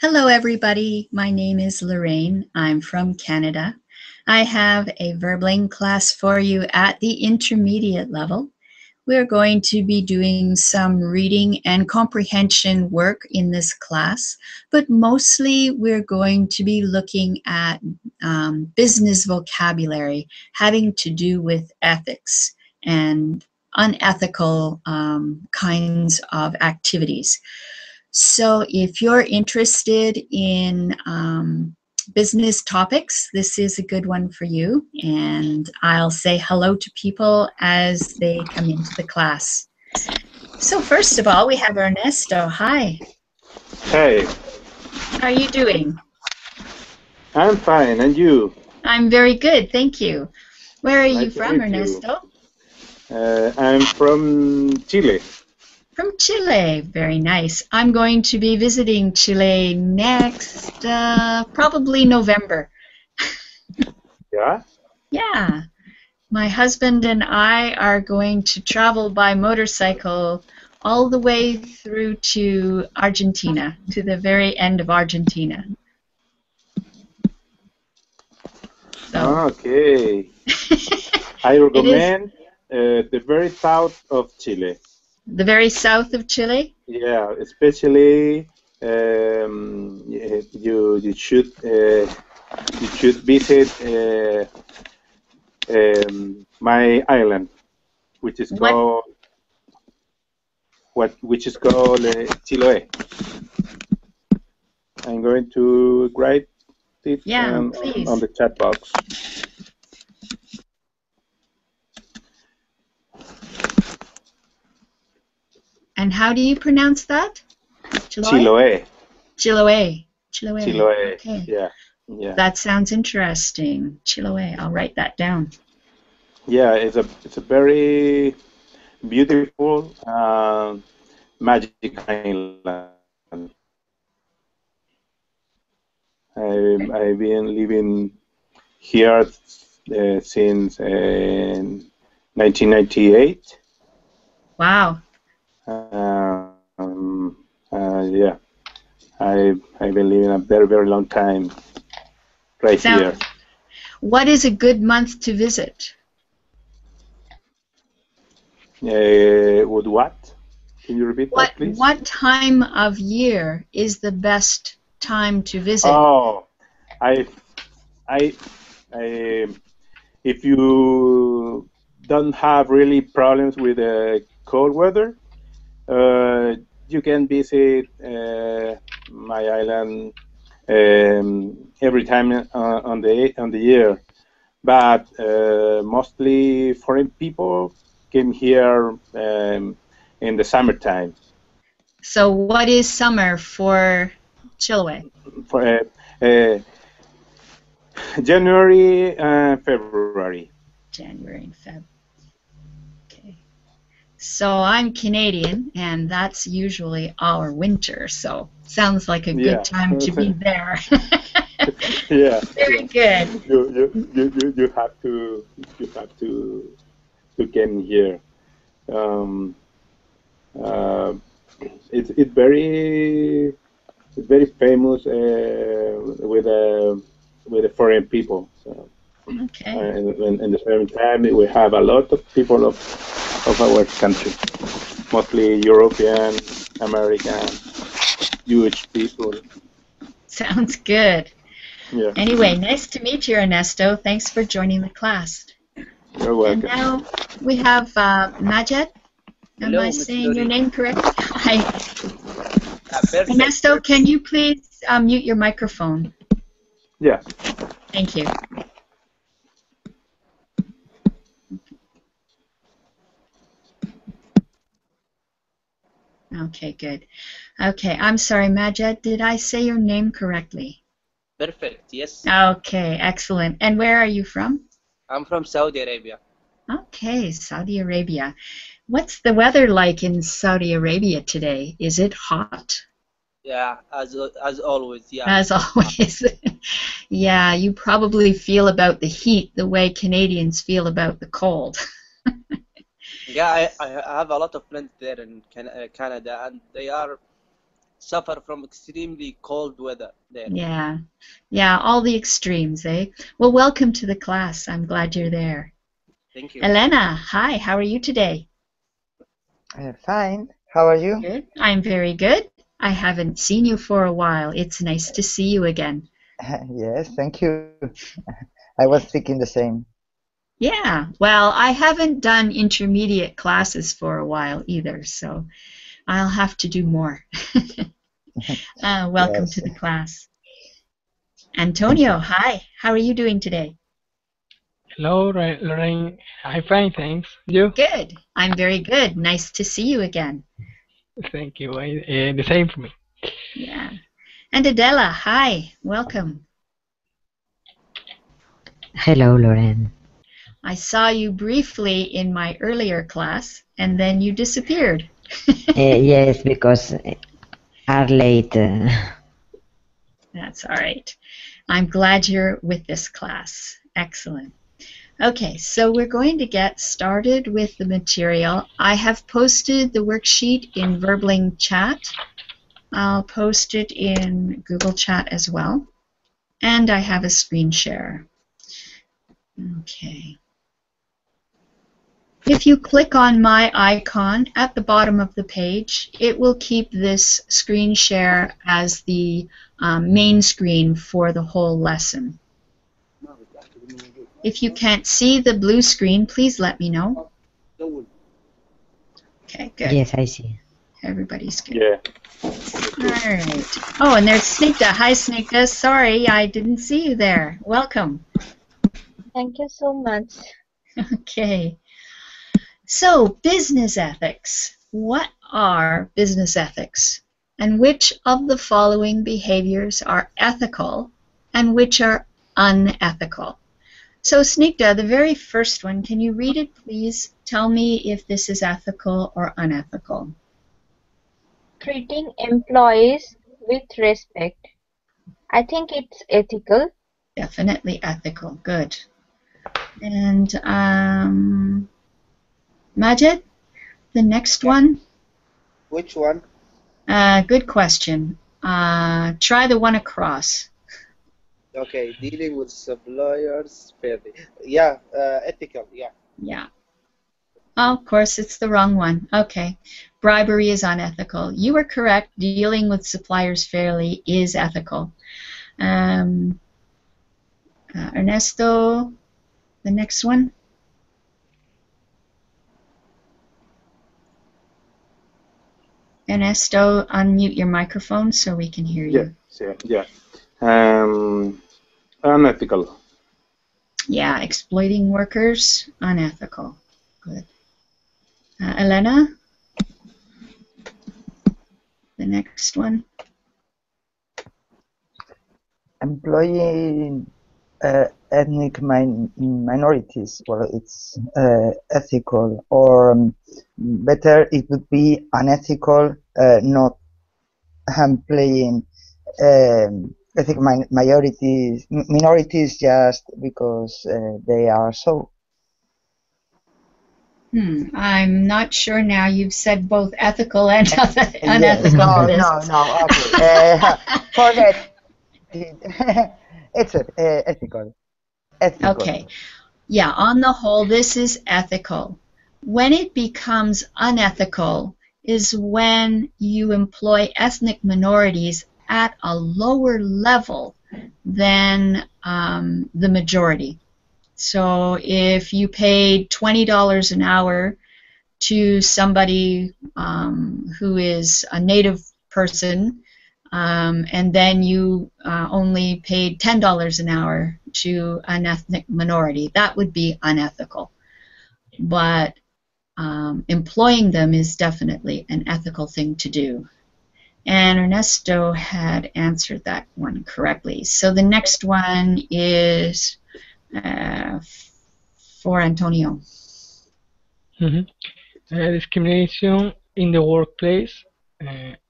Hello, everybody. My name is Lorraine. I'm from Canada. I have a verbling class for you at the intermediate level. We're going to be doing some reading and comprehension work in this class, but mostly we're going to be looking at business vocabulary having to do with ethics and unethical kinds of activities. So if you're interested in business topics, this is a good one for you. And I'll say hello to people as they come into the class. So first of all, we have Ernesto. Hi. Hey, How are you doing? I'm fine, and you? I'm very good, thank you. Where are you Nice to from, meet you. Ernesto? I'm from Chile. From Chile. Very nice. I'm going to be visiting Chile next, probably November. Yeah? Yeah. My husband and I are going to travel by motorcycle all the way through to Argentina, to the very end of Argentina. So Okay. I it is recommend the very south of Chile. the very south of Chile. Yeah, especially you should visit my island, which is What? called Chiloé. I'm going to write it Yeah, on please. the chat box. And how do you pronounce that? Chiloé? Chiloé. Chiloé. Chiloé. Chiloé. Okay. Yeah. Yeah. That sounds interesting. Chiloé. I'll write that down. Yeah. It's a very beautiful, magic island. I've been living here since 1998. Wow. Yeah. I've been living a very, very long time right here. Sounds. What is a good month to visit? With what? Can you repeat that, please? What time of year is the best time to visit? Oh, I, I, if you don't have really problems with cold weather, you can visit my island every time on the year. But mostly foreign people came here in the summertime. So what is summer for Chiloé? For January and February. January and Feb. Okay. So I'm Canadian, and that's usually our winter. So sounds like a good Yeah. time to be there. Yeah. Very Yeah. good. You have to come here. Um, uh, it's very famous with the foreign people. So, Okay. in the same time, we have a lot of people of our country, mostly European, American, Jewish people. Sounds good. Yeah, Anyway, nice to meet you, Ernesto. Thanks for joining the class. you're And welcome. now we have Madja. Am Hello, I Miss saying your Lorraine. name correctly? Hi. Perfect. Ernesto, can you please mute your microphone? Yeah. Thank you. Okay, good. Okay, I'm sorry, Madja. Did I say your name correctly? Perfect. Yes. Okay, excellent. And where are you from? I'm from Saudi Arabia. Okay, Saudi Arabia. What's the weather like in Saudi Arabia today? Is it hot? Yeah, as always. Yeah. As always. Yeah, you probably feel about the heat the way Canadians feel about the cold. Yeah, I have a lot of friends there in Canada, and they are suffer from extremely cold weather there. Yeah. Yeah, all the extremes, eh? Well, welcome to the class. I'm glad you're there. Thank you. Elena, hi, how are you today? Fine. How are you? Good. I'm very good. I haven't seen you for a while. It's nice to see you again. Yes, thank you. I was thinking the same. Yeah, well, I haven't done intermediate classes for a while either, so I'll have to do more. Welcome Yes. to the class. Antonio, hi, how are you doing today? Hello, Lorraine. I'm fine, thanks. You? Good. I'm very good. Nice to see you again. Thank you. The same for me. Yeah. And Adela, hi, welcome. Hello, Loren. I saw you briefly in my earlier class, and then you disappeared. Yes, because are late. That's all right. I'm glad you're with this class. Excellent. Okay, so we're going to get started with the material. I have posted the worksheet in Verbling chat. I'll post it in Google Chat as well. And I have a screen share. Okay. If you click on my icon at the bottom of the page, it will keep this screen share as the main screen for the whole lesson. If you can't see the blue screen, please let me know. Okay, good. Yes, I see. Everybody's good. Yeah. All right. Oh, and there's Sneakta. Hi, Sneakta. Sorry, I didn't see you there. Welcome. Thank you so much. Okay. So, business ethics. What are business ethics? And which of the following behaviors are ethical and which are unethical? So, Sneakta, the very first one, can you read it, please? Tell me if this is ethical or unethical. Treating employees with respect. I think it's ethical. Definitely ethical. Good. And Majid, the next one? Which one? Good question. Try the one across. Okay, dealing with suppliers fairly. Yeah, ethical. Yeah. Yeah. Oh, of course, it's the wrong one. Okay. Bribery is unethical. You were correct. Dealing with suppliers fairly is ethical. Ernesto, the next one. Ernesto, unmute your microphone so we can hear you. Yeah. Unethical. Yeah, exploiting workers, unethical. Good. Elena, the next one. Employing ethnic minorities, well, it's ethical, or better, it would be unethical not employing ethnic minorities just because they are so. I'm not sure now. You've said both ethical and unethical. Yes. No. Okay. Forget it. It's ethical. Okay. Yeah, on the whole, this is ethical. When it becomes unethical is when you employ ethnic minorities at a lower level than the majority. So if you paid $20 an hour to somebody who is a native person, and then you only paid $10 an hour to an ethnic minority, that would be unethical. But employing them is definitely an ethical thing to do. And Ernesto had answered that one correctly. So the next one is for Antonio. Discrimination in the workplace,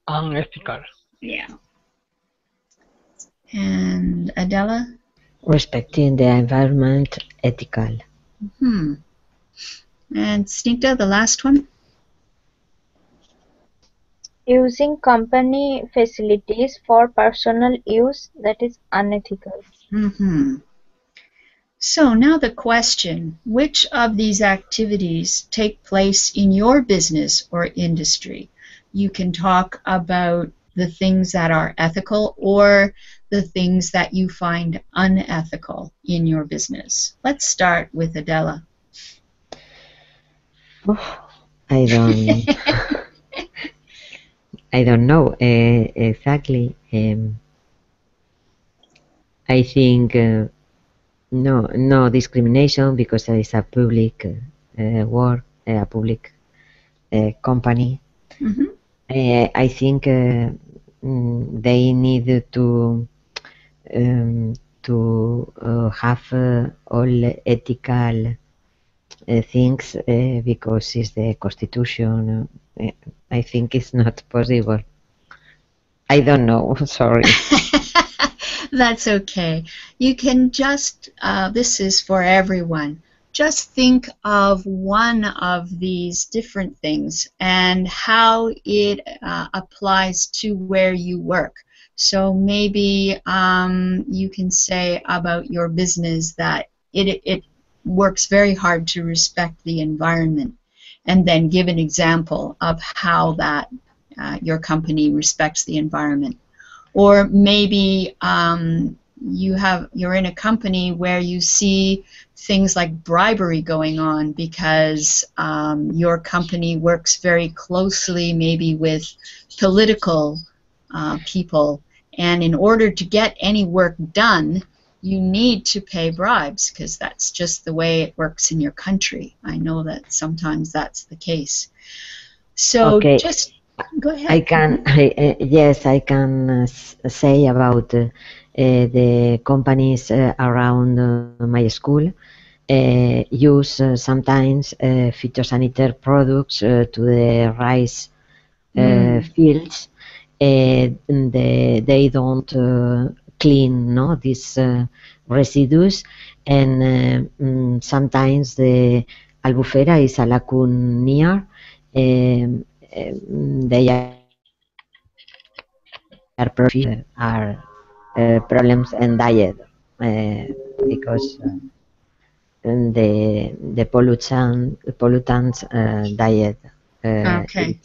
unethical. Yeah. And Adela? Respecting the environment, ethical. And Sneakta, the last one? Using company facilities for personal use, that is unethical. So now the question, which of these activities take place in your business or industry? You can talk about the things that are ethical or the things that you find unethical in your business. Let's start with Adela. I don't know exactly. I think no discrimination because there is a public work, a public company. I think they need to have all ethical things because it's the constitution. I think it's not possible. I don't know. Sorry. That's okay. You can just, this is for everyone, just think of one of these different things and how it applies to where you work. So maybe you can say about your business that it works very hard to respect the environment, and then give an example of how that your company respects the environment. Or maybe you're in a company where you see things like bribery going on because your company works very closely maybe with political people, and in order to get any work done, you need to pay bribes because that's just the way it works in your country. I know that sometimes that's the case. So okay. Just go ahead. Yes, I can say about the companies around my school use sometimes phytosanitary products to the rice fields. They don't clean these residues, and sometimes the albufera is a lagoon near. They are problems in diet because the pollutants diet. Okay.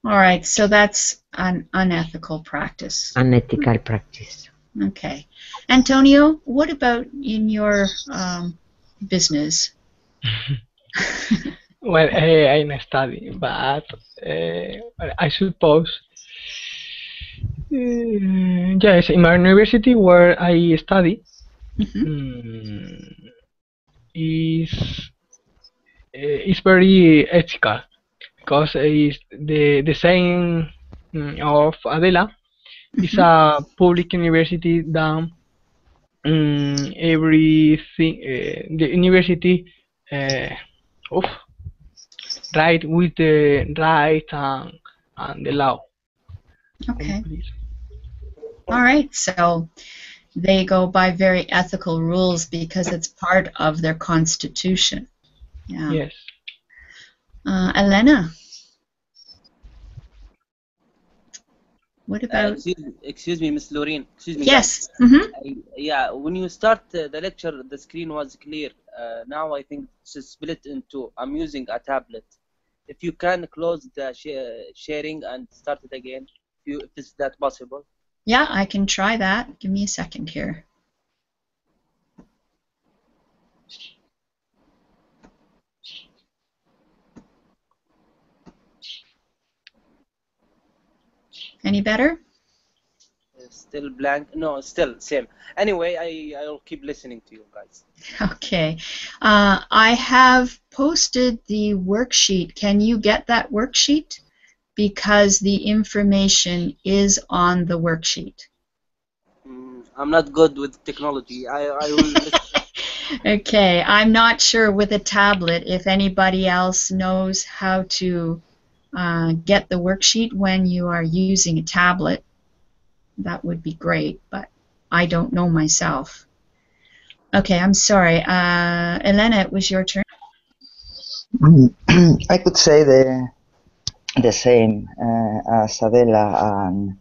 All right, so that's an unethical practice. Unethical practice. Okay. Antonio, what about in your business? Well, I'm study, but I suppose yes, in my university where I study is very ethical because it's the same of Adela. It's a public university that everything the university right with the right and the law. Okay. All right, so they go by very ethical rules because it's part of their constitution. Yeah. Yes. Elena, what about? Excuse me, Miss Lorraine. Excuse me. Yes. Yeah, when you start the lecture, the screen was clear. Now I think it's split into. I'm using a tablet. If you can close the sharing and start it again, if it's that possible. Yeah, I can try that. Give me a second here. Any better? Still blank? No, still same. Anyway, I'll keep listening to you guys. Okay. I have posted the worksheet. Can you get that worksheet? Because the information is on the worksheet. I'm not good with technology. I will Okay, I'm not sure with a tablet if anybody else knows how to get the worksheet when you are using a tablet. That would be great, but I don't know myself. Okay, I'm sorry. Elena, it was your turn. I could say the same as Adela and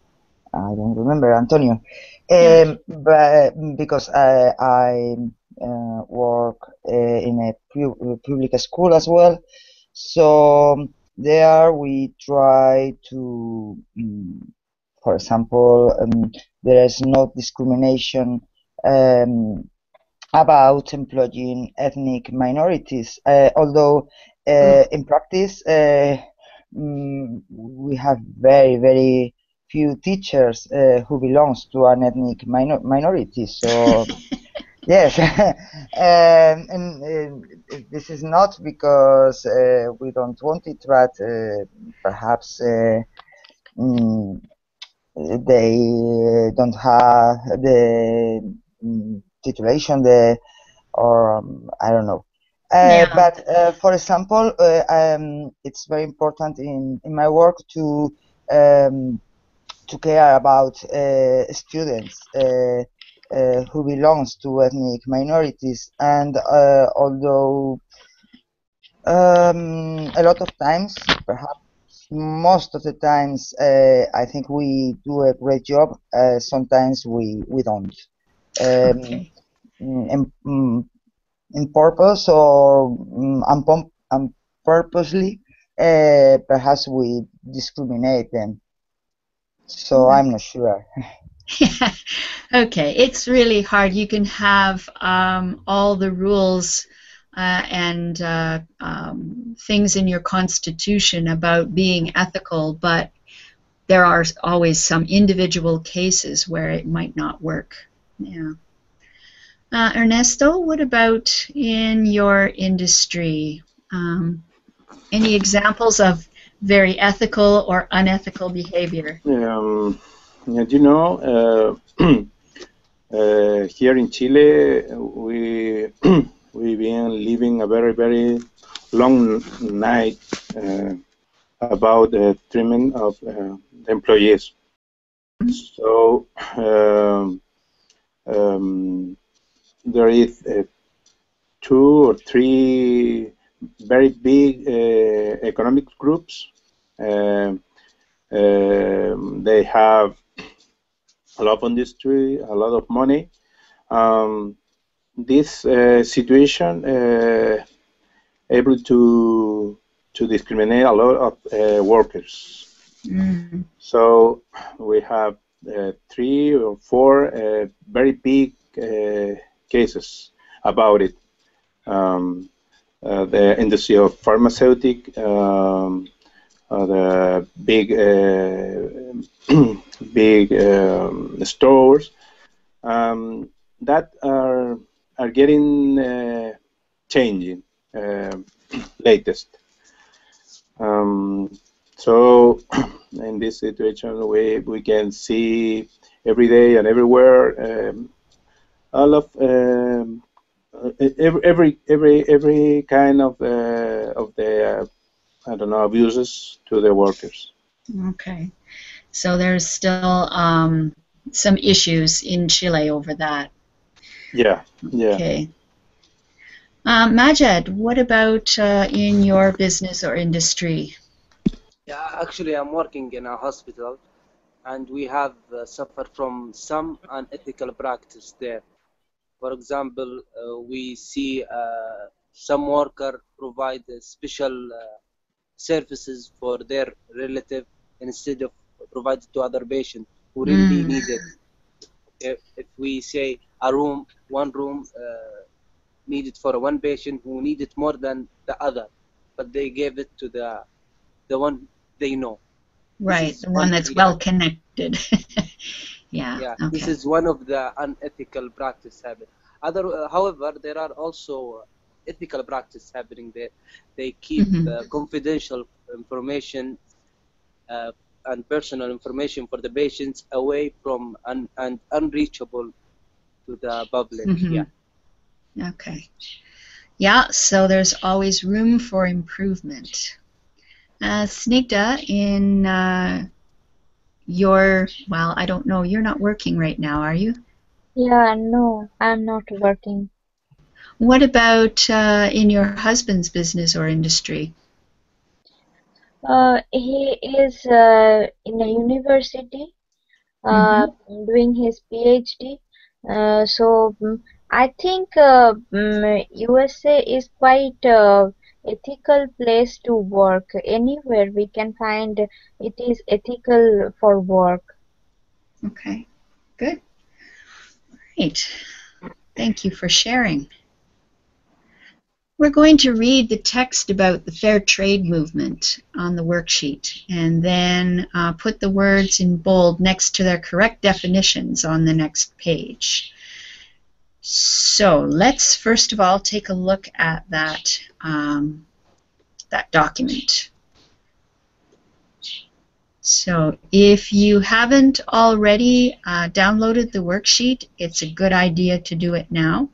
I don't remember Antonio, but because I work in a public school as well, so there we try to, for example, there is no discrimination about employing ethnic minorities, although in practice we have very few teachers who belongs to an ethnic minority. So yes, and this is not because we don't want it, but perhaps mm, they don't have the titulation, or I don't know. But for example, it's very important in my work to care about students who belongs to ethnic minorities, and although a lot of times, perhaps most of the times, I think we do a great job. Sometimes we don't. Okay. In purpose or unpurposely, perhaps we discriminate them. So I'm not sure. Okay, it's really hard. You can have all the rules and things in your constitution about being ethical, but there are always some individual cases where it might not work. Yeah. Ernesto, what about in your industry? Any examples of very ethical or unethical behavior? You know, here in Chile, we've been living a very long night about the treatment of the employees. So there is 2 or 3 very big economic groups. They have a lot of industry, a lot of money. This situation able to discriminate a lot of workers. So we have 3 or 4 very big cases about it. The industry of pharmaceutic, the big stores that are getting changing latest. So in this situation, we can see every day and everywhere all of every kind of the I don't know, abuses to the workers. Okay, so there's still some issues in Chile over that. Yeah. Okay. Majed, what about in your business or industry? Yeah, actually, I'm working in a hospital, and we have suffered from some unethical practice there. For example, we see some worker provide special services for their relative instead of provided to other patient who really need it. If we say one room needed for one patient who needed more than the other, but they gave it to the one they know. Right, the one that's well connected. Yeah, okay. This is one of the unethical practice happening. However, there are also ethical practice happening there. They keep confidential information and personal information for the patients away from and unreachable to the public. Yeah. Okay. Yeah, so there's always room for improvement. Snigdha, in well, I don't know, you're not working right now, are you? Yeah, no, I'm not working. What about in your husband's business or industry? He is in a university Mm-hmm. doing his PhD. I think USA is quite ethical place to work. Anywhere we can find it is ethical for work. Okay, good. Great. Thank you for sharing. We're going to read the text about the fair trade movement on the worksheet and then put the words in bold next to their correct definitions on the next page. So let's first of all take a look at that, that document. So if you haven't already downloaded the worksheet, it's a good idea to do it now,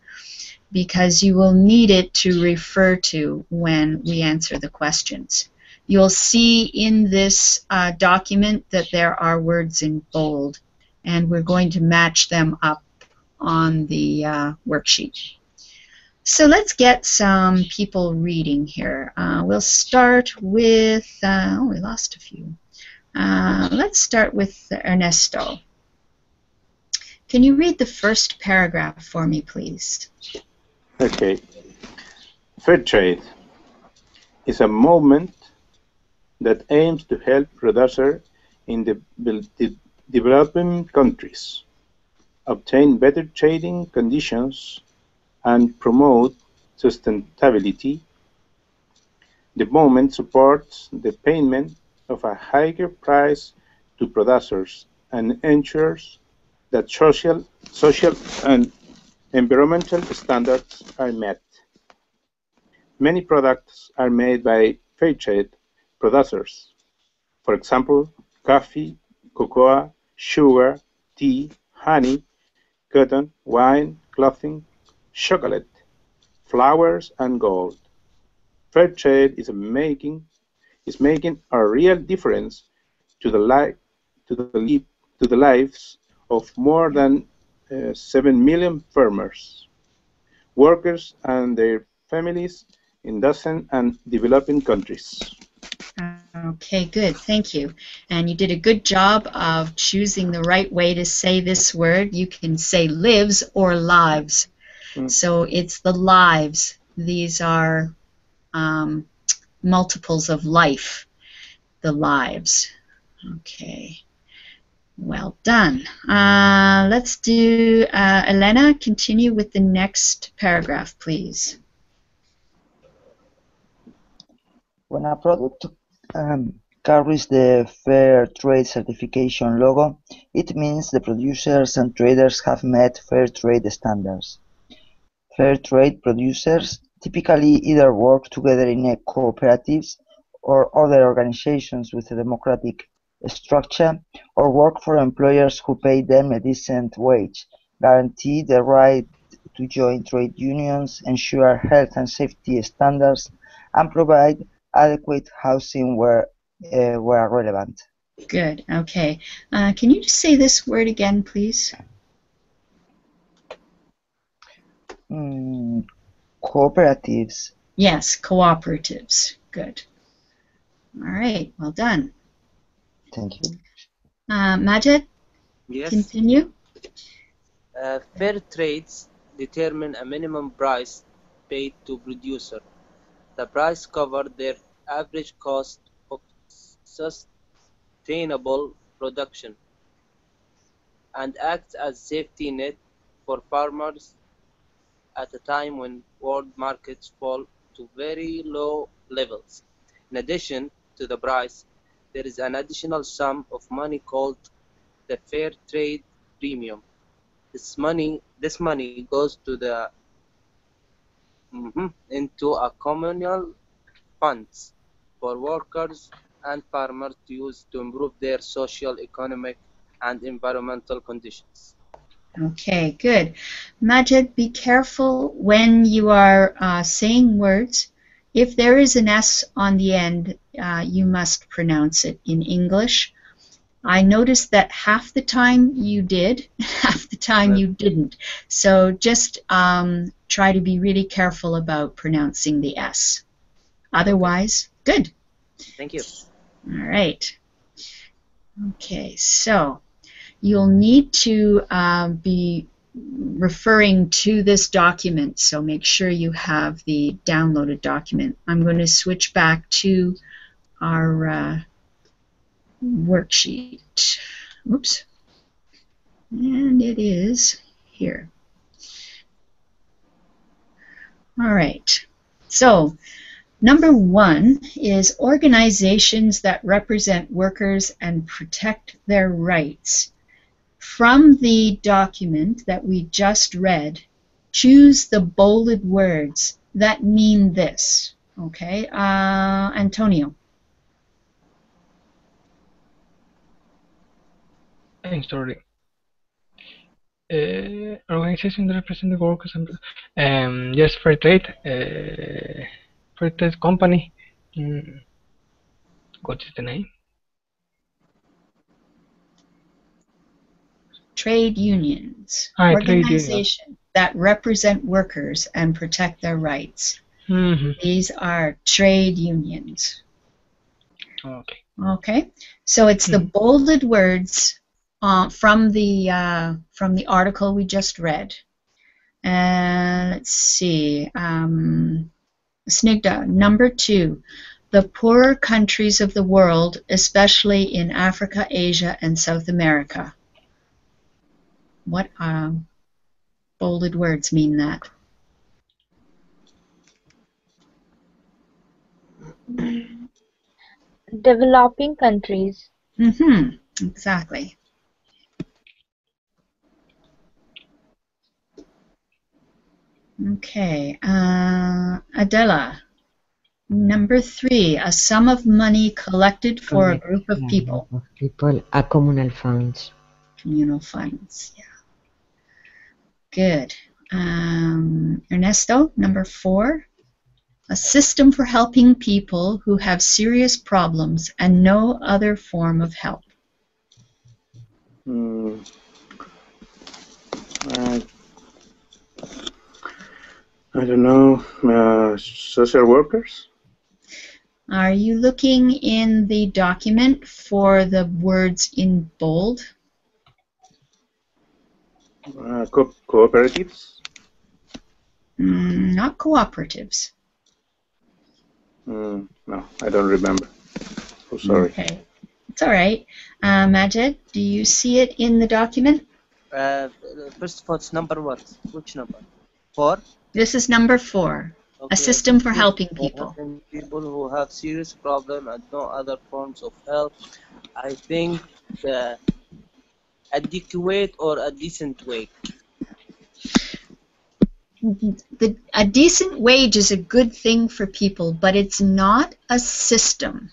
because you will need it to refer to when we answer the questions. You'll see in this document that there are words in bold, and we're going to match them up on the worksheet. So let's get some people reading here. We'll start with, oh, we lost a few. Let's start with Ernesto. Can you read the first paragraph for me, please? Okay. Fair trade is a movement that aims to help producers in the developing countries obtain better trading conditions and promote sustainability. The movement supports the payment of a higher price to producers and ensures that social and environmental standards are met. Many products are made by fair trade producers. For example, coffee, cocoa, sugar, tea, honey, cotton, wine, clothing, chocolate, flowers, and gold. Fair trade is making a real difference to the lives of more than 7 million farmers, workers, and their families in dozen and developing countries. Okay, good. Thank you. And you did a good job of choosing the right way to say this word. You can say lives or lives. So it's the lives. These are multiples of life, the lives. Okay. Well done. Let's do, Elena, continue with the next paragraph, please. When a product carries the Fair Trade certification logo, it means the producers and traders have met fair trade standards. Fair trade producers typically either work together in cooperatives or other organizations with a democratic structure, or work for employers who pay them a decent wage, guarantee the right to join trade unions, ensure health and safety standards, and provide adequate housing where relevant. Good. Okay. Can you just say this word again, please? Cooperatives. Yes, cooperatives. Good. All right. Well done. Thank you. Madja, Yes. continue. Fair trades determine a minimum price paid to producer. The price covers their average cost of sustainable production and acts as safety net for farmers at a time when world markets fall to very low levels. In addition to the price, there is an additional sum of money called the fair trade premium. This money goes to the into a communal funds for workers and farmers to use to improve their social, economic, and environmental conditions. Okay, good. Majid, be careful when you are saying words. If there is an S on the end, you must pronounce it in English. I noticed that half the time you did, half the time you didn't. So just try to be really careful about pronouncing the S. Otherwise, good. Thank you. All right. Okay, so you'll need to be referring to this document, so make sure you have the downloaded document. I'm going to switch back to our worksheet. Oops. And it is here. All right. So, number 1 is organizations that represent workers and protect their rights. From the document that we just read, choose the bolded words that mean this. Okay, Antonio. I'm sorry. Organization that represent the workers and yes, fair trade company. What is the name? Trade unions. Trade Organization that represent workers and protect their rights. These are trade unions. Okay. Okay, so it's the bolded words from the article we just read. And let's see, Snigdha, number 2, the poorer countries of the world, especially in Africa, Asia, and South America. What bolded words mean that? Developing countries. Exactly. Okay, Adela, number 3, a sum of money collected for a group of people. A communal funds. Communal funds, yeah. Good. Ernesto, number 4, a system for helping people who have serious problems and no other form of help. I don't know, social workers? Are you looking in the document for the words in bold? Cooperatives? Not cooperatives. No, I don't remember. Oh, sorry. Okay, it's all right. Madja, do you see it in the document? First of all, it's number what? Which number? 4? This is number 4. Okay. A system for helping people. People who have serious problems and no other forms of help. I think adequate or a decent wage. A decent wage is a good thing for people, but it's not a system.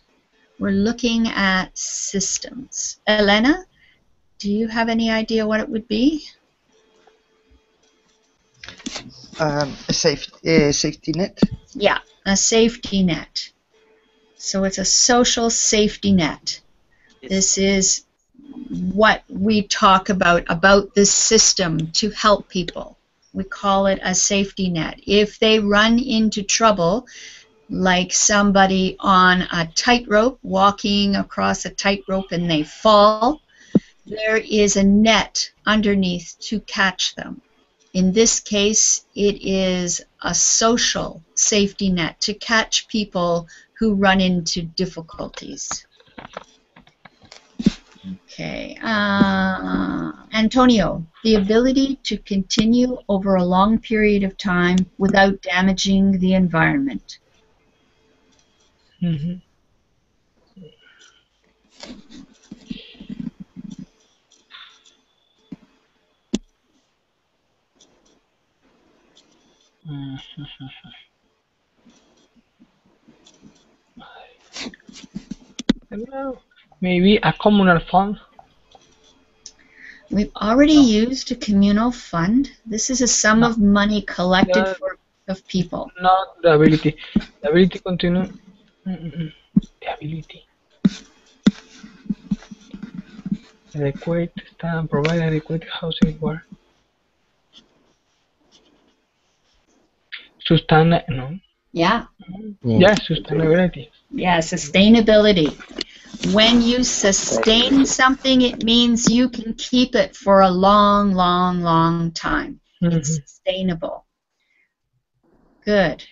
We're looking at systems. Elena, do you have any idea what it would be? A safety net? Yeah, a safety net. So it's a social safety net. Yes. This is what we talk about this system to help people. We call it a safety net. If they run into trouble, like somebody on a tightrope, walking across a tightrope and they fall, there is a net underneath to catch them. In this case, it is a social safety net to catch people who run into difficulties. Okay, Antonio, the ability to continue over a long period of time without damaging the environment. Maybe a communal fund. We've already used a communal fund. This is a sum of money collected of people. Not the ability. The ability continue. The ability. Adequate stand, provide adequate housing for. No. Yeah. Yeah, sustainability. Yeah, sustainability. When you sustain something, it means you can keep it for a long, long, long time. It's sustainable. Good.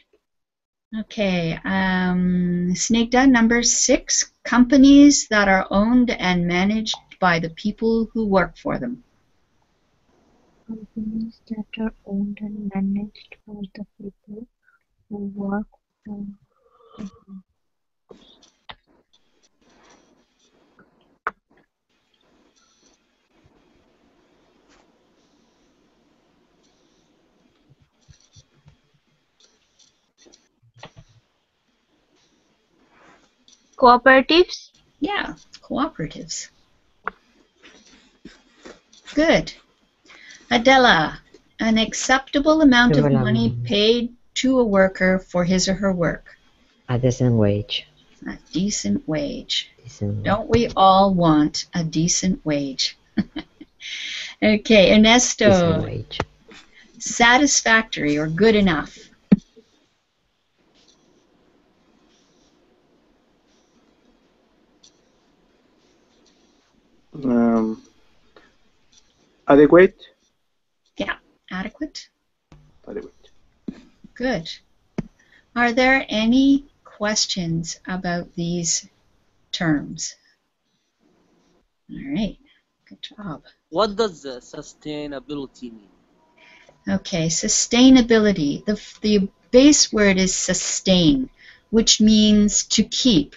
Okay. Snigdha, number 6, companies that are owned and managed by the people who work for them. Companies that are owned and managed by the people who work for them. Cooperatives? Yeah, cooperatives. Good. Adela, an acceptable amount of money paid to a worker for his or her work. A decent wage. A decent wage. Decent wage. Don't we all want a decent wage? Okay, Ernesto. Decent wage. Satisfactory or good enough. Adequate. Yeah, adequate. Adequate. Good. Are there any questions about these terms? All right, good job. What does sustainability mean? Okay, sustainability. The base word is sustain, which means to keep.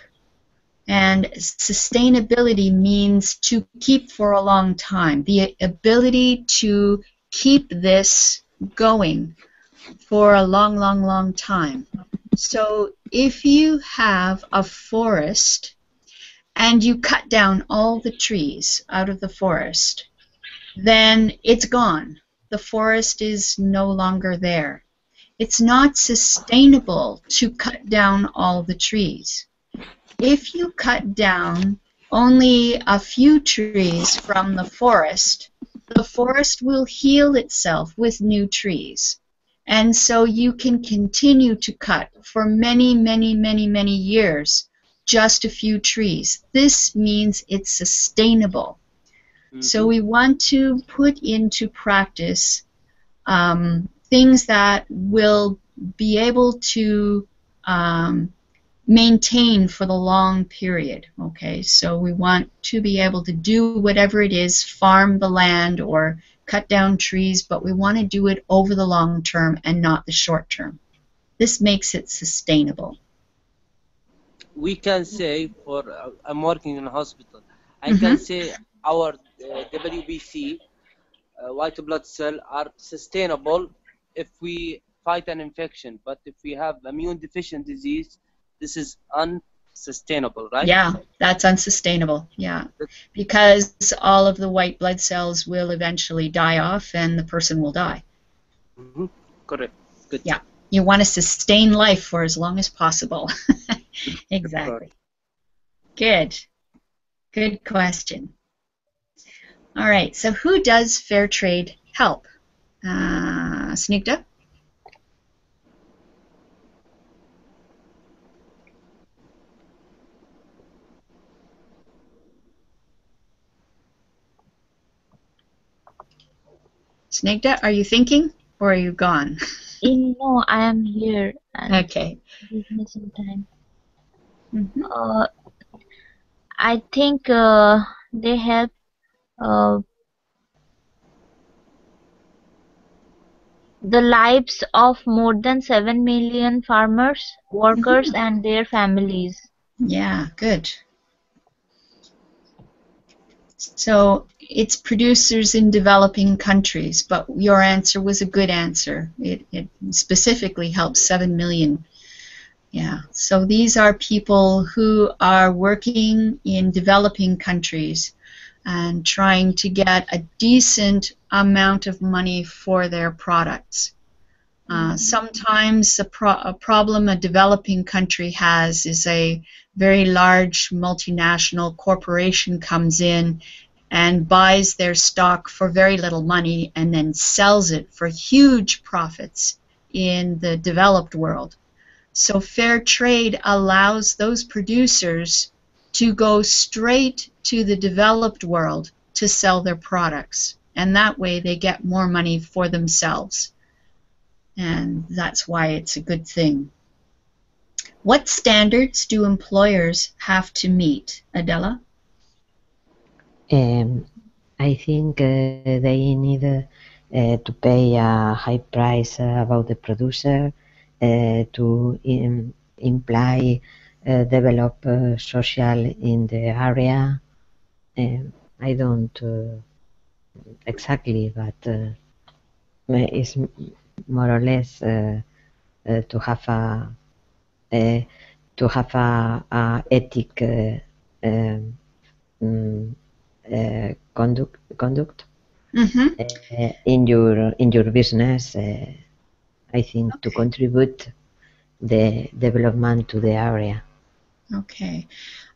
And sustainability means to keep for a long time. The ability to keep this going for a long, long, long time. So if you have a forest and you cut down all the trees out of the forest, then it's gone. The forest is no longer there. It's not sustainable to cut down all the trees. If you cut down only a few trees from the forest will heal itself with new trees. And so you can continue to cut for many, many, many, many years, just a few trees. This means it's sustainable. So we want to put into practice things that will be able to maintain for the long period. Okay, so we want to be able to do whatever it is, farm the land or cut down trees, but we want to do it over the long term and not the short term. This makes it sustainable. We can say, I'm working in a hospital, I can say our WBC, white blood cell, are sustainable if we fight an infection, but if we have immune deficient disease, this is unsustainable, right? Yeah, that's unsustainable, yeah. Because all of the white blood cells will eventually die off and the person will die. Correct. Good. Yeah, you want to sustain life for as long as possible. Exactly. Good. Good question. All right, so who does fair trade help? Snigdha? Snigdha, are you thinking or are you gone? No, I am here. Okay. Give me some time. I think they help the lives of more than 7 million farmers, workers, and their families. Yeah, good. So it's producers in developing countries, but your answer was a good answer. It specifically helps 7 million. Yeah, so these are people who are working in developing countries and trying to get a decent amount of money for their products. Sometimes a problem a developing country has is a very large multinational corporation comes in and buys their stock for very little money and then sells it for huge profits in the developed world. So fair trade allows those producers to go straight to the developed world to sell their products. And that way they get more money for themselves. And that's why it's a good thing. What standards do employers have to meet, Adela? I think they need to pay a high price about the producer, to imply develop social in the area. I don't exactly, but it's more or less to have a ethic conduct in your business. I think to contribute the development to the area. Okay.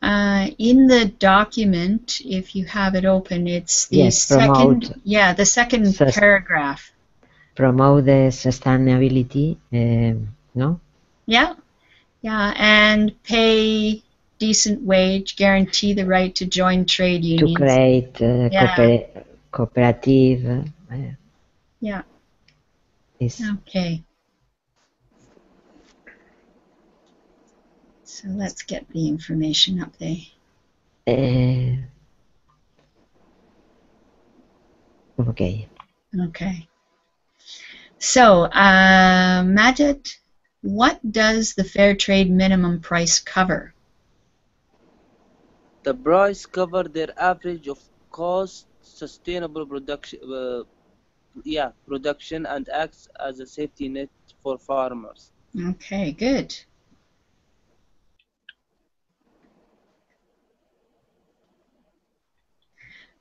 In the document, if you have it open, it's the the second paragraph. Promote the sustainability, no? Yeah, and pay decent wage, guarantee the right to join trade unions. To create cooperative. Yeah. Okay. So let's get the information up there. Okay. Okay. So, Madja, what does the fair trade minimum price cover? The price covers their average of cost, sustainable production, production, and acts as a safety net for farmers. Okay, good.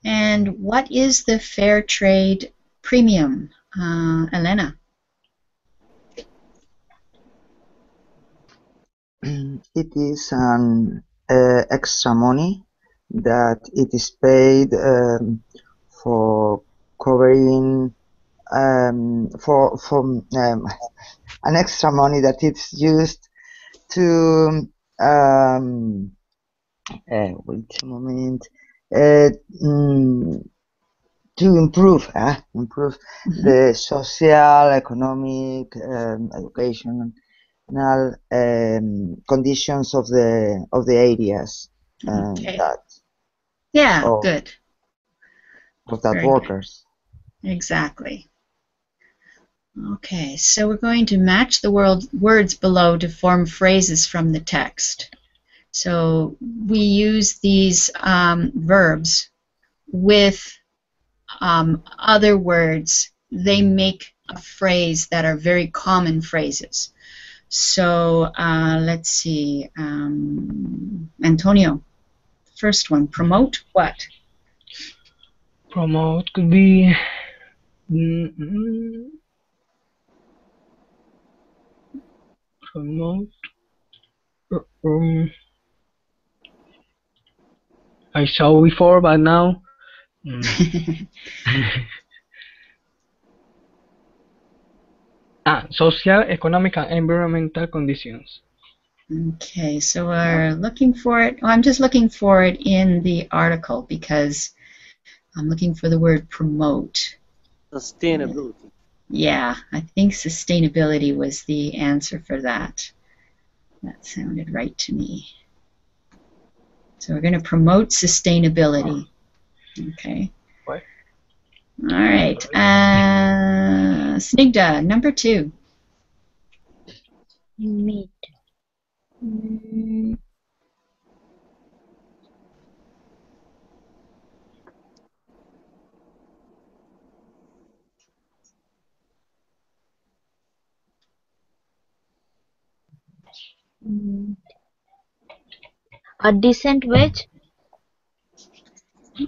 And what is the fair trade premium, Elena? It is an extra money that it is paid for covering for an extra money that it's used to wait a moment to improve the social, economic, educational conditions of the areas good. Of that workers. Good. Exactly. Okay, so we're going to match the words below to form phrases from the text. So we use these verbs with other words. They make a phrase that are very common phrases. So let's see, Antonio, first one, promote what? Promote could be promote. I saw before, but now. Social, economic, and environmental conditions. Okay, so we're looking for it. Oh, I'm just looking for it in the article because I'm looking for the word promote. Sustainability. Yeah, I think sustainability was the answer for that. That sounded right to me. So we're going to promote sustainability. Okay. What? All right. Snigdha, number 2. Meat. A decent wage?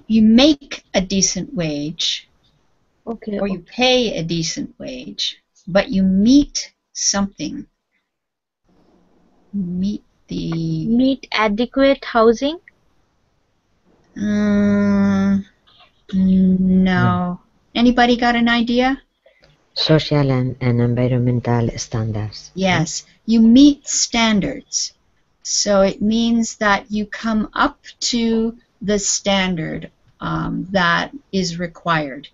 You make a decent wage, okay, or you pay a decent wage, but you meet something. Meet adequate housing? No. Anybody got an idea? Social and environmental standards. Yes, you meet standards. So it means that you come up to the standard that is required.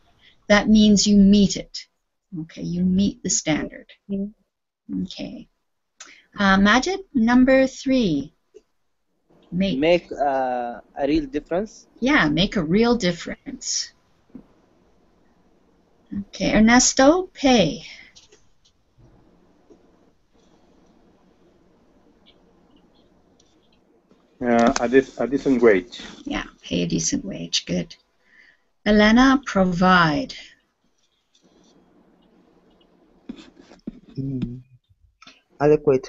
That means you meet it. Okay, you meet the standard. Okay. Majid, number 3. Make a real difference. Yeah, make a real difference. Okay, Ernesto, pay. A decent wage. Yeah, pay a decent wage. Good. Elena, provide. Adequate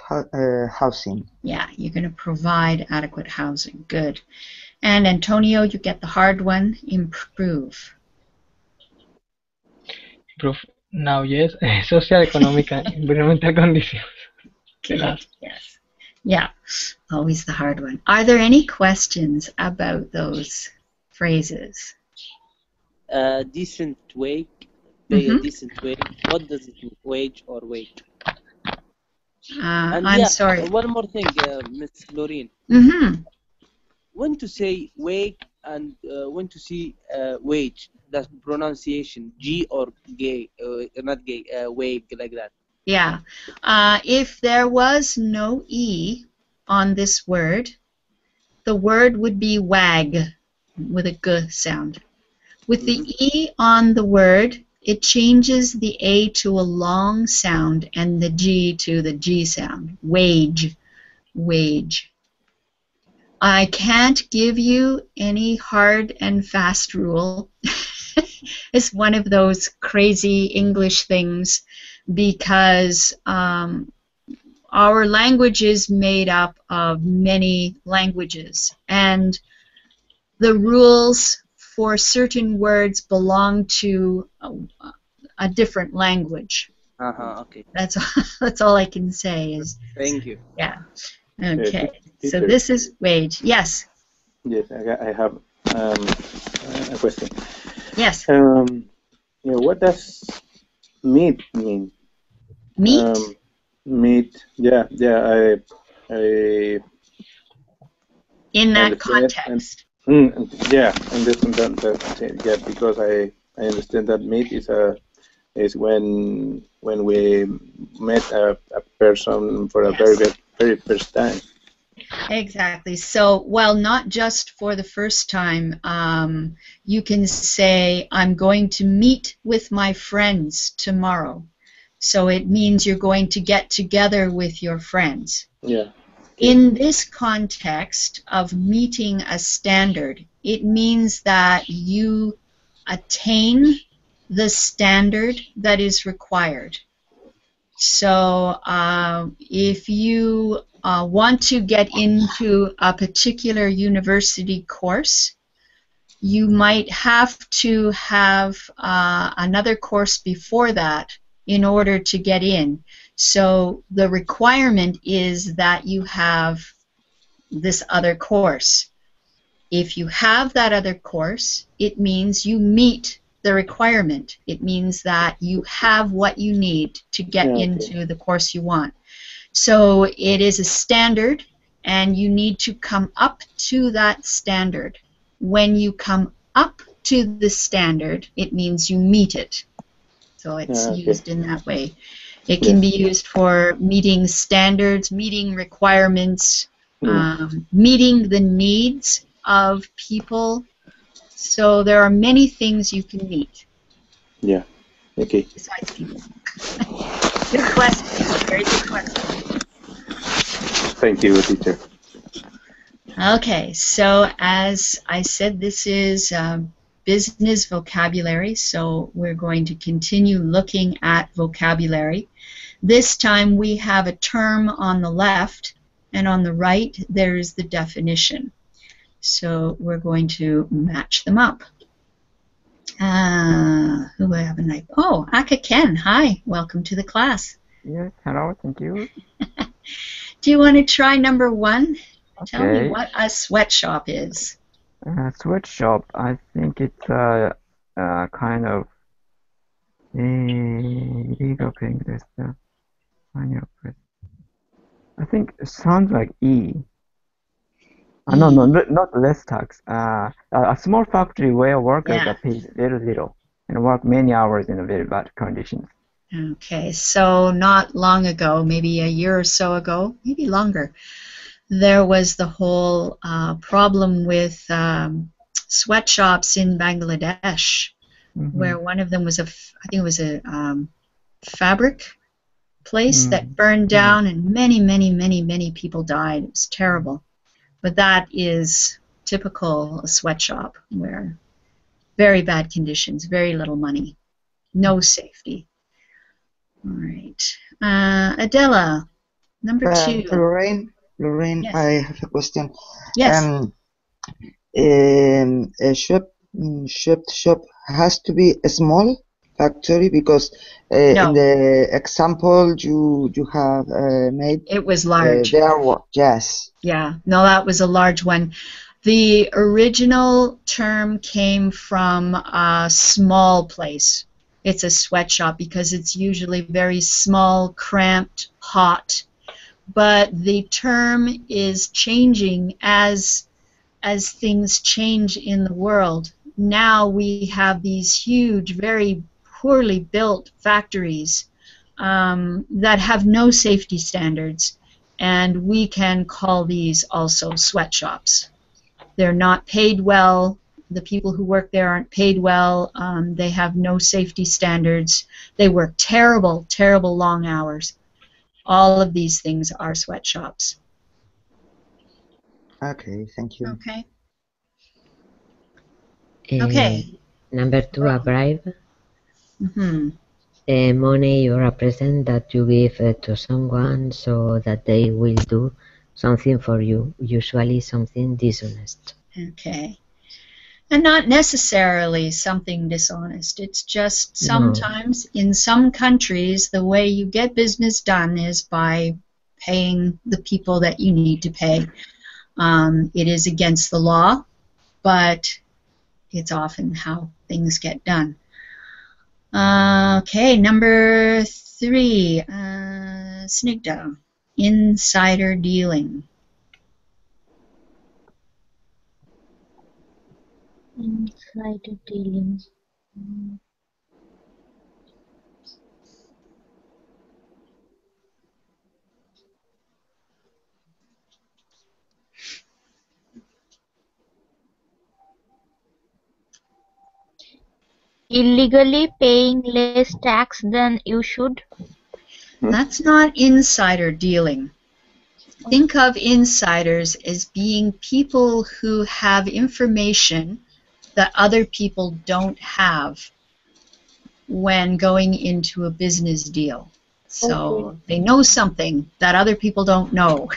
housing. Yeah, you're going to provide adequate housing. Good. And Antonio, you get the hard one. Improve. Improve. Now, yes, social, economic, and environmental conditions. Good. Yes. Yeah, always the hard one. Are there any questions about those phrases? Decent wage. Pay a decent wage. What does it mean? Wage or wage? And I'm sorry. One more thing, Miss Lorraine. When to say wage and when to say wage? That pronunciation, G or gay, not gay, wage, like that. Yeah. If there was no E on this word, the word would be wag with a G sound. With the E on the word, it changes the A to a long sound and the G to the G sound. Wage. Wage. I can't give you any hard and fast rule. It's one of those crazy English things because our language is made up of many languages, and the rules for certain words belong to a different language. Okay. That's all I can say is. Thank you. Yeah. Okay. So this is wage. Yes. Yes, I have a question. Yes. What does meat mean? Meat. Meat. Yeah. In that context. Yeah, understand that. Yeah, because I understand that meet is when we met a person for a very first time. Exactly. So, well, not just for the first time. You can say, I'm going to meet with my friends tomorrow. So it means you're going to get together with your friends. Yeah. In this context of meeting a standard, it means that you attain the standard that is required. So if you want to get into a particular university course, you might have to have another course before that in order to get in. So the requirement is that you have this other course. If you have that other course, it means you meet the requirement. It means that you have what you need to get into the course you want. So it is a standard, and you need to come up to that standard. When you come up to the standard, it means you meet it. So it's used in that way. It can be used for meeting standards, meeting requirements, meeting the needs of people. So there are many things you can meet. Yeah. Okay. Besides people. Good question. Very good question. Thank you, teacher. Okay, so as I said, this is business vocabulary, so we're going to continue looking at vocabulary. This time we have a term on the left, and on the right there is the definition. So we're going to match them up. Who do I have tonight? Oh, Aka Ken, hi, welcome to the class. Yes, hello, thank you. Do you want to try number 1? Okay. Tell me what a sweatshop is. Sweatshop, I think it's a kind of legal thing. I think it sounds like E. No, not less tax. A small factory where workers are paid very little and work many hours in very bad conditions. Okay, so not long ago, maybe a year or so ago, maybe longer, there was the whole problem with sweatshops in Bangladesh, where one of them was I think it was a fabric place that burned down, and many people died. It was terrible. But that is typical a sweatshop, where very bad conditions, very little money, no safety. All right. Adela, number 2. Lorraine, yes. I have a question. Yes. A shop has to be a small factory because in the example you have made, it was large. Yes. Yeah. No, that was a large one. The original term came from a small place. It's a sweatshop because it's usually very small, cramped, hot. But the term is changing as things change in the world. Now we have these huge, very poorly built factories that have no safety standards, and we can call these also sweatshops. They're not paid well. The people who work there aren't paid well. They have no safety standards. They work terrible, terrible long hours. All of these things are sweatshops. Okay, thank you. Okay. Okay. Number 2, a bribe. Money or a present that you give to someone so that they will do something for you, usually something dishonest. Okay. And not necessarily something dishonest. It's just sometimes in some countries the way you get business done is by paying the people that you need to pay. It is against the law, but it's often how things get done. Okay, number 3, Snigdha, insider dealing. Insider dealing. Illegally paying less tax than you should? That's not insider dealing. Think of insiders as being people who have information that other people don't have when going into a business deal. So they know something that other people don't know.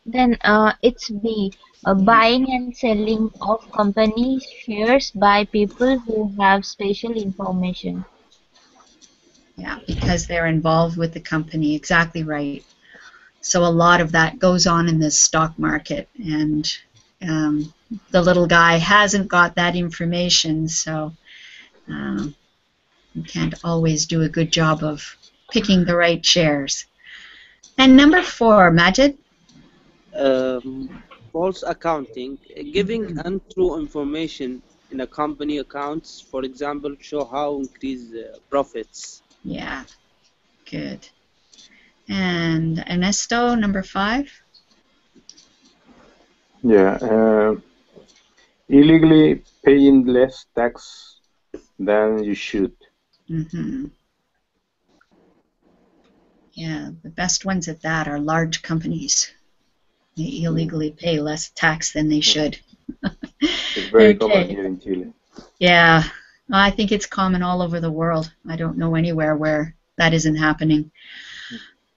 Then it's B, buying and selling of company shares by people who have special information. Yeah, because they're involved with the company. Exactly right. So a lot of that goes on in this stock market, and the little guy hasn't got that information, so you can't always do a good job of picking the right shares. And number 4, Majid? False accounting, giving untrue information in a company accounts, for example, show how increase profits. Yeah, good. And Ernesto, number 5? Yeah, illegally paying less tax than you should. Yeah, the best ones at that are large companies. They illegally pay less tax than they should. It's very common here in Chile. Yeah, I think it's common all over the world. I don't know anywhere where that isn't happening.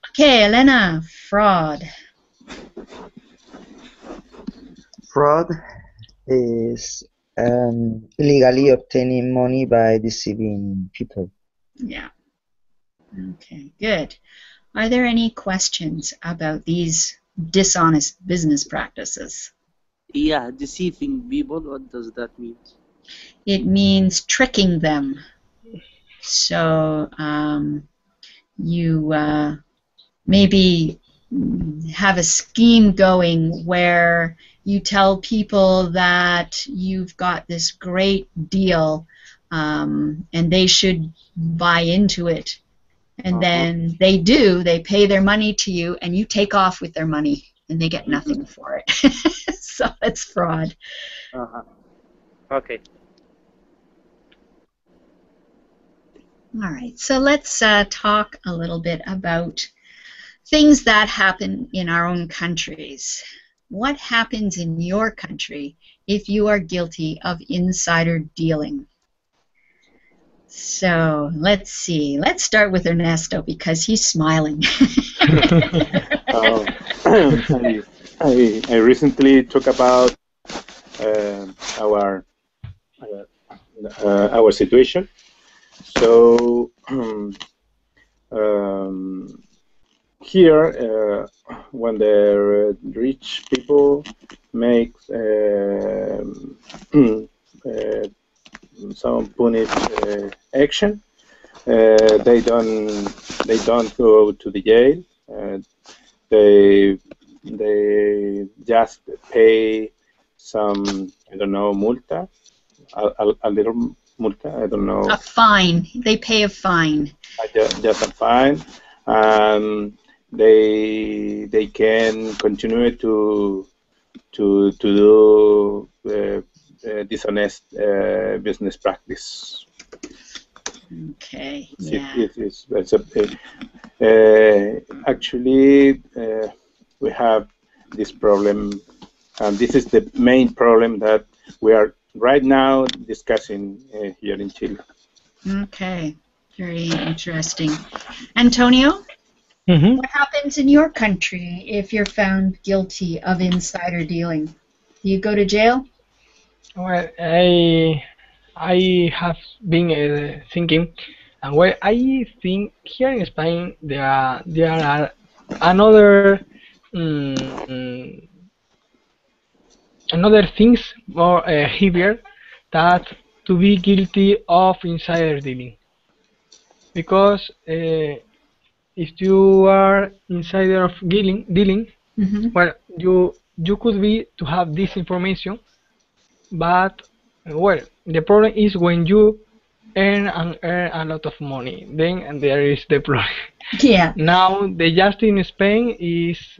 Okay, Elena, fraud. Fraud is illegally obtaining money by deceiving people. Yeah. Okay, good. Are there any questions about these dishonest business practices? Yeah, deceiving people, what does that mean? It means tricking them. So you maybe have a scheme going where you tell people that you've got this great deal and they should buy into it. And then they do, they pay their money to you, and you take off with their money, and they get nothing for it. So it's fraud. Okay. All right, so let's talk a little bit about things that happen in our own countries. What happens in your country if you are guilty of insider dealing? So let's see. Let's start with Ernesto because he's smiling. I recently talked about our situation. So here, when the rich people make some punish action, they don't go to the jail. They just pay some, I don't know, multa, a little multa, I don't know. A fine. They pay a fine. Just a fine. They can continue to do dishonest business practice. Okay. Actually, we have this problem, and this is the main problem that we are right now discussing here in Chile. Okay, very interesting. Antonio, what happens in your country if you're found guilty of insider dealing? Do you go to jail? Well, I have been thinking, and well, I think here in Spain there are another another things more heavier that to be guilty of insider dealing, because if you are insider of dealing, well, you could be to have this information, but well, the problem is when you earn a lot of money, then there is the problem. Yeah. Now the justice in Spain is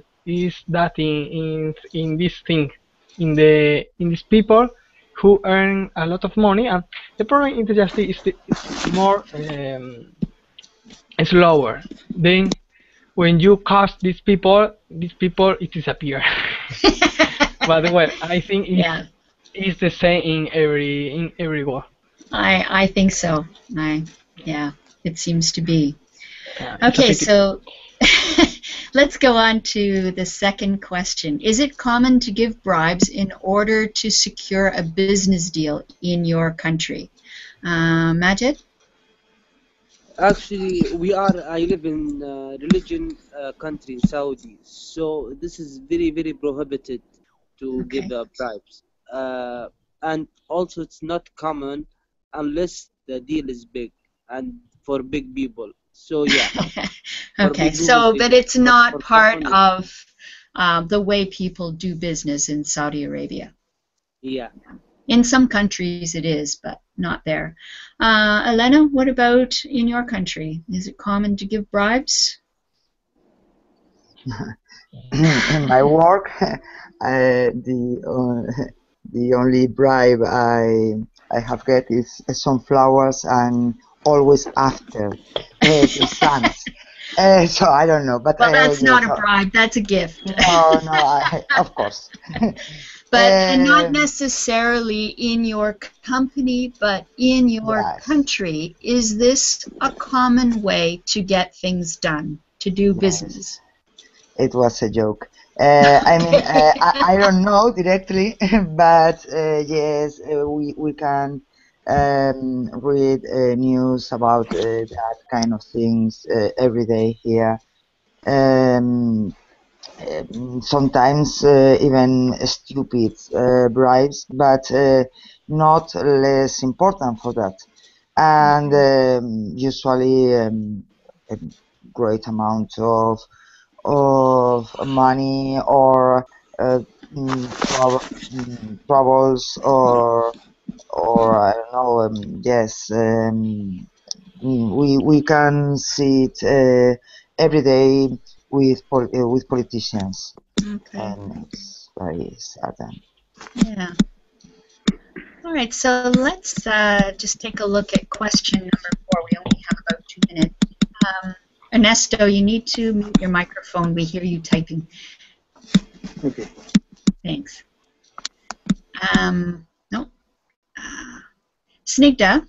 that in this thing, in these people who earn a lot of money, and the problem in the justice is more slower. Then when you cost these people it disappear. But well, I think it's the same in every war. I think so. Yeah, it seems to be. Okay, so let's go on to the second question. Is it common to give bribes in order to secure a business deal in your country? Majid? Actually, I live in religion country in Saudi, so this is very, very prohibited to give bribes. And also, it's not common unless the deal is big and for big people. So yeah. Okay, so but it's not part of the way people do business in Saudi Arabia. Yeah. In some countries it is, but not there. Elena, what about in your country? Is it common to give bribes? In my work, the only bribe I have get is some flowers, and always after the sons. So I don't know, but well, that's not a bribe. That's a gift. No, of course. But not necessarily in your company, but in your country. Is this a common way to get things done, to do business? It was a joke. I mean, I don't know directly, but yes, we can read news about that kind of things every day here. Sometimes even stupid bribes, but not less important for that. And usually a great amount of of money or troubles or I don't know. Yes, we can see it every day with politicians, and it's very sad. Yeah. All right, so let's just take a look at question number 4. We only have about 2 minutes. Ernesto, you need to mute your microphone. We hear you typing. Okay. Thanks. No. Snigdha,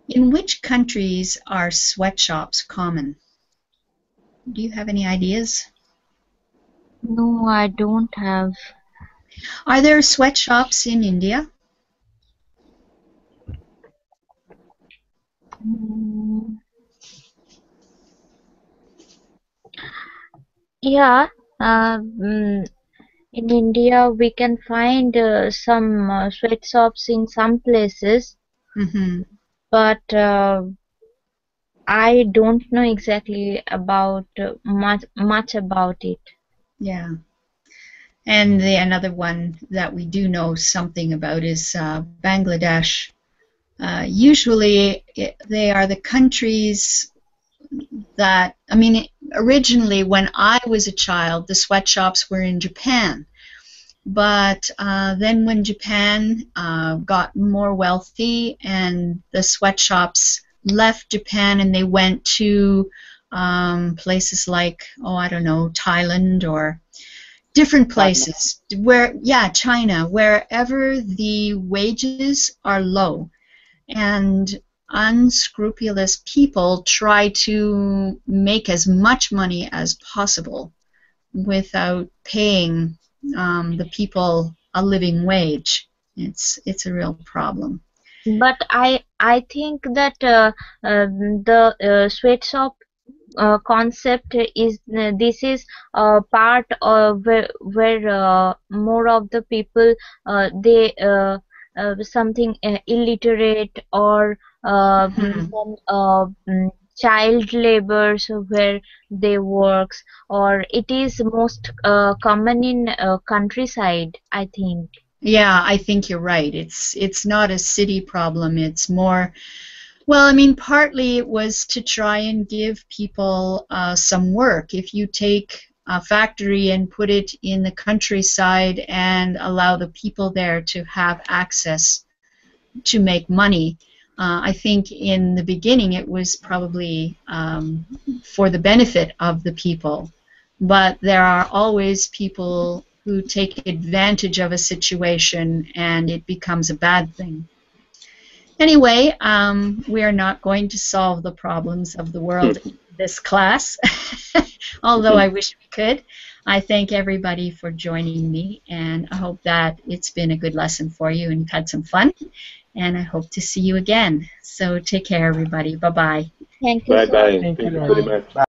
in which countries are sweatshops common? Do you have any ideas? No, I don't have. Are there sweatshops in India? Yeah, in India we can find some sweatshops in some places, but I don't know exactly about much about it. Yeah. And another one that we do know something about is Bangladesh. Usually they are the countries that, I mean, originally when I was a child, the sweatshops were in Japan. But then when Japan got more wealthy and the sweatshops left Japan and they went to places like, oh, I don't know, Thailand or different places where, yeah, China, wherever the wages are low and unscrupulous people try to make as much money as possible without paying the people a living wage. It's a real problem. But I think that the sweatshop concept is this is part of where more of the people they something illiterate or some child labor, so where they works, or it is most common in countryside, I think. Yeah, I think you're right. It's not a city problem. It's more, well, I mean, partly it was to try and give people some work. If you take a factory and put it in the countryside and allow the people there to have access to make money, I think in the beginning it was probably for the benefit of the people. But there are always people who take advantage of a situation and it becomes a bad thing. Anyway, we are not going to solve the problems of the world in this class, although I wish we could. I thank everybody for joining me, and I hope that it's been a good lesson for you and you've had some fun, and I hope to see you again. So take care, everybody. Bye-bye. Thank you. Bye-bye. Thank you, Thank you Lorraine. very much.